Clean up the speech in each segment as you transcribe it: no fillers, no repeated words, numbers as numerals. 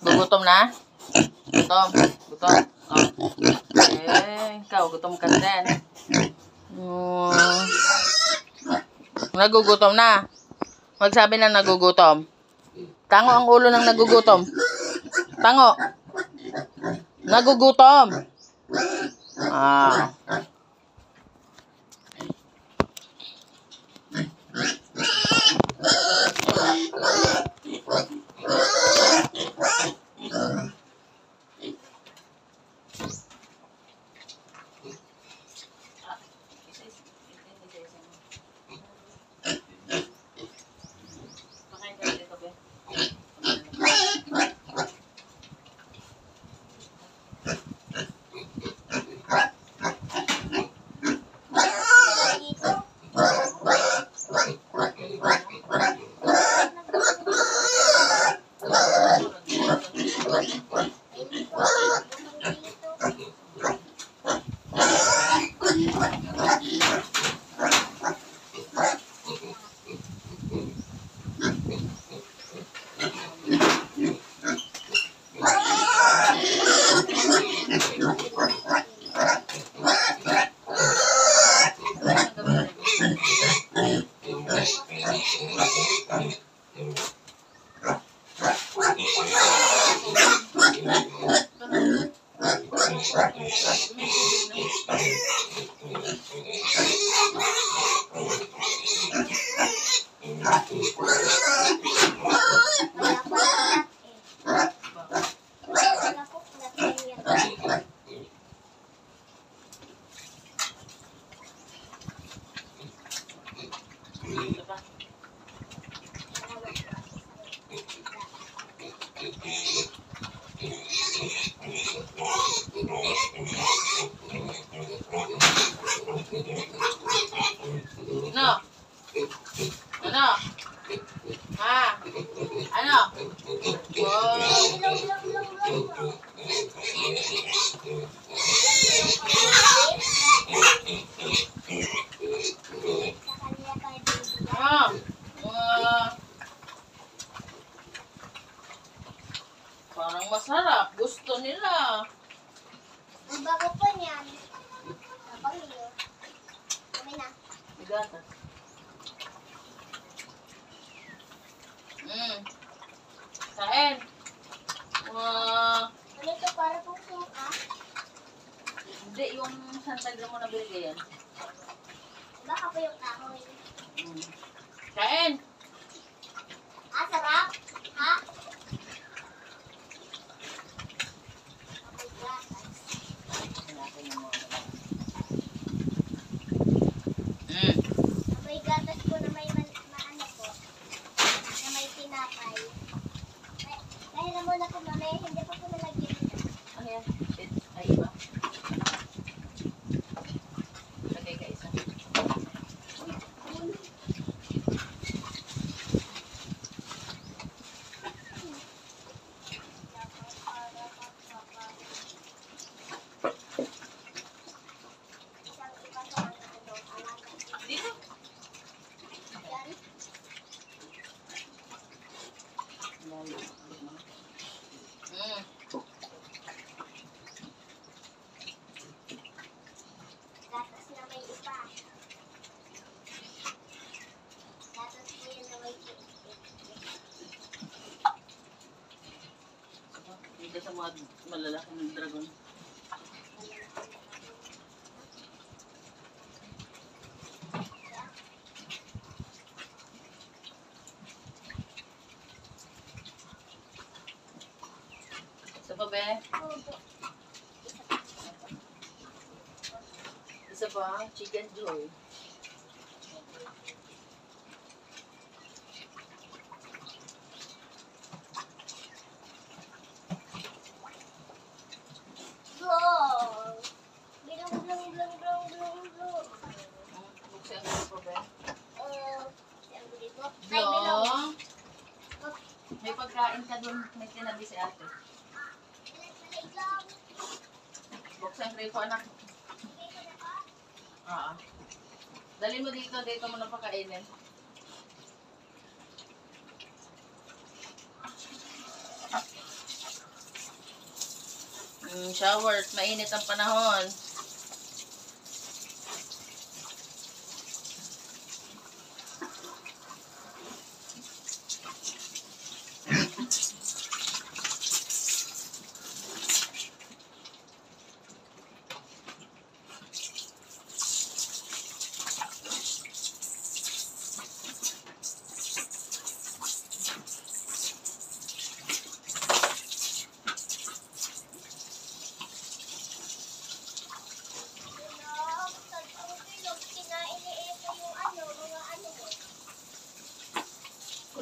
Gugutom na? Gutom. Gutom. Oh. Ikaw, gutom ka din. Nagugutom na. Magsabi na nagugutom. Tango ang ulo ng nagugutom. Tango. Nagugutom. Ah. Ano? Ano? Ha? Ano? Parang masarap. Gusto nila. Ang bago pa niyan. Abang nyo. Kami na. Bigatas. Kain. Ano ito para pong suka? Hindi, yung santagram mo na binigay yan. Baka pa yung kahoy. Kain. Ah, sarap? Ha? May gatas po na may maano po. Na may tinapay. Kaya na muna po mamaya, hindi pa po nalagyan. Ano yan? Ay, iba. Lagay ka isa. Dito. Gatas na may iba. Gatas po yun na may iba. Dito sa mga malalaking dragon. Isa pa, be? Isa pa, chicken joy. Go! Bilong, bilong, bilong, bilong, bilong, bilong. Buksan ko pa, be? Siyempre po. Ay, bilong. Long. May pagkain ka dun. May tinabi si ate. Buksan ko anak. Dali mo dito. Dito mo na pakainin. Shower. Mainit ang panahon.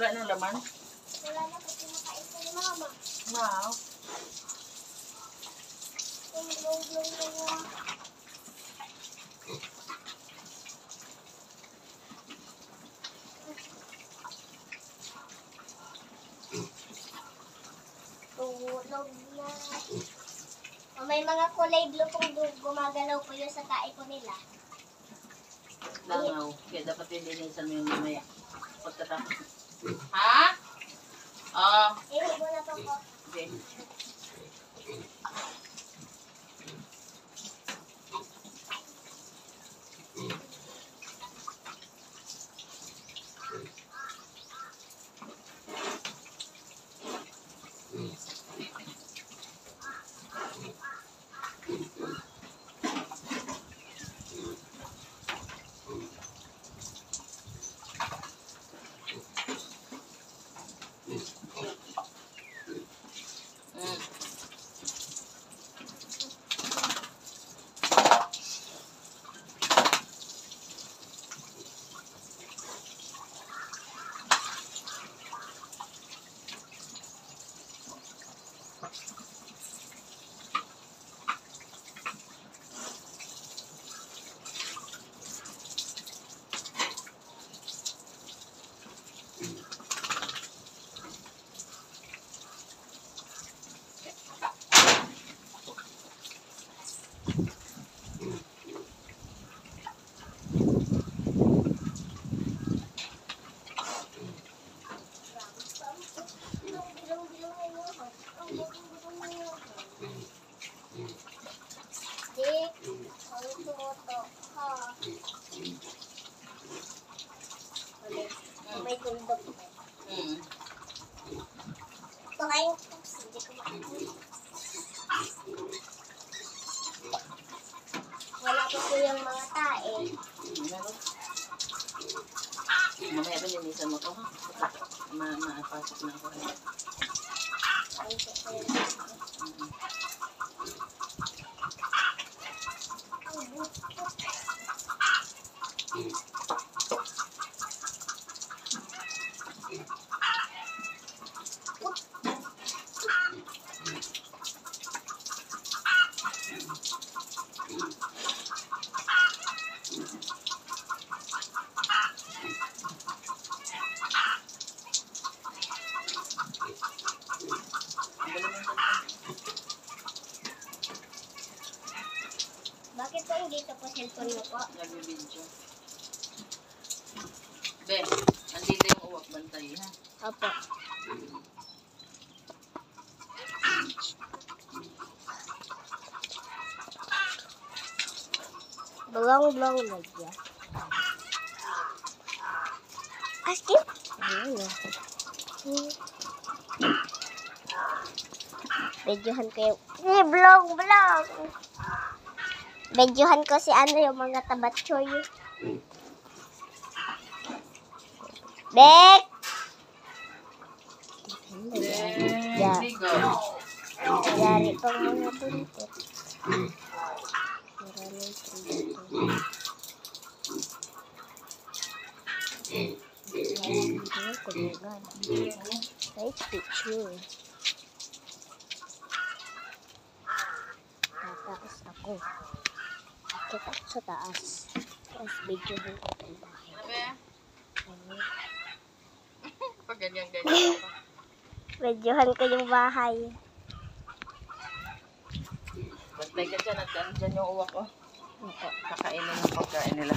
Wala nang laman? Wala na kasi nakain ko ni mama. Wow. Blong. Tulog na. May mga kulay blue pong gumagalaw po yun sa tae ko nila. Langaw. Kaya dapat lilinisan mo yung mamaya. Pagkatapos. Ha? Oo. Ihibo na po ko. Okay. May tuldok. Ito kayong hindi ko makakita. Wala pa po yung mga tae. Meron. Mamaya ba linisan mo to ha? Maapasok na ako. Ay, so, bakit po hindi ito po cellphone mo po? Nag-video. Be, andito yung uwak bantay ha? Opo. Blong lagyan. Askin? Ano? Videohan ko yung... blong! Videohan ko si ano yung mga tabatsoy. Bek! There we go. Yari pang mga buntot. Maraming trito. Nice picture. Tataas ako. Kita sa taas. Tapos videohan ko ang bahay. Sabi? Pag ganyan-ganyan ako. Videohan ko yung bahay. Bantay ka dyan at dyan yung uwak ko. Kakainin ng pagkain nila.